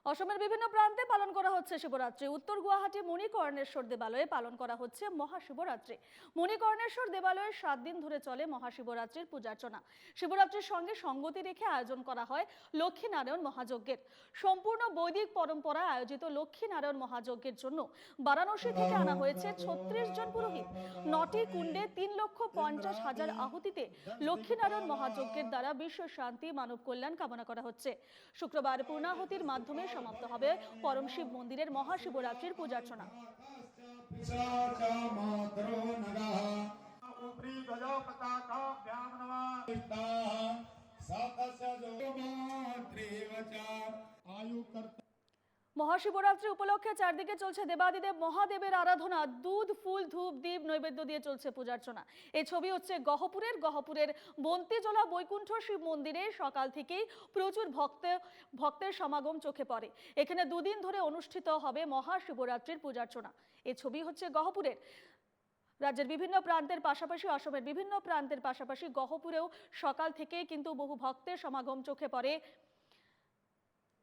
অসমের বিভিন্ন প্রান্তে পালন করা হচ্ছে শিবরাত্রি। উত্তর গুয়াহাটি মণিকর্ণেশ্বর দেবালয়ে পালন করা হচ্ছে মহাশিবরাত্রি। মণিকর্ণেশ্বর দেবালয়ে 7 দিন ধরে চলে মহাশিবরাত্রির পূজার্চনা। শিবরাত্রির সঙ্গে সঙ্গতি রেখে আয়োজন করা হয় লক্ষ্মীনারায়ণ মহাযজ্ঞের। সম্পূর্ণ বৈদিক পরম্পরায় আয়োজিত লক্ষ্মীনারায়ণ মহাযজ্ঞের জন্য বারাণসী থেকে আনা হয়েছে 36 জন পুরোহিত। 9টি কুণ্ডে 3,50,000 আহুতিতে লক্ষ্মীনারায়ণ মহাযজ্ঞের দ্বারা বিশ্ব শান্তি, মানব কল্যাণ কামনা করা হচ্ছে। শুক্রবার পূর্ণাহুতির মাধ্যমে সমাপ্ত হবে পরম শিব মন্দিরের মহাশিবরাত্রির পূজার্চনা। মহাশিবরাত্রি উপলক্ষে চারদিকে চলছে দেবাদিদেব মহাদেবের আরাধনা। দুধ, ফুল, ধূপ, দীপ নৈবেদ্য দিয়ে চলছে পূজার্চনা। এই ছবি হচ্ছে গহপুরের বন্তিজলা বৈকুণ্ঠ শিব মন্দিরে সকাল থেকেই প্রচুর ভক্তের সমাগম চোখে পড়ে। এখানে দুদিন ধরে অনুষ্ঠিত হবে মহাশিবরাত্রির পূজার্চনা। এই ছবি হচ্ছে গহপুরের। রাজ্যের বিভিন্ন প্রান্তের পাশাপাশি অসমের বিভিন্ন প্রান্তের পাশাপাশি গহপুরেও সকাল থেকেই কিন্তু বহু ভক্তের সমাগম চোখে পড়ে।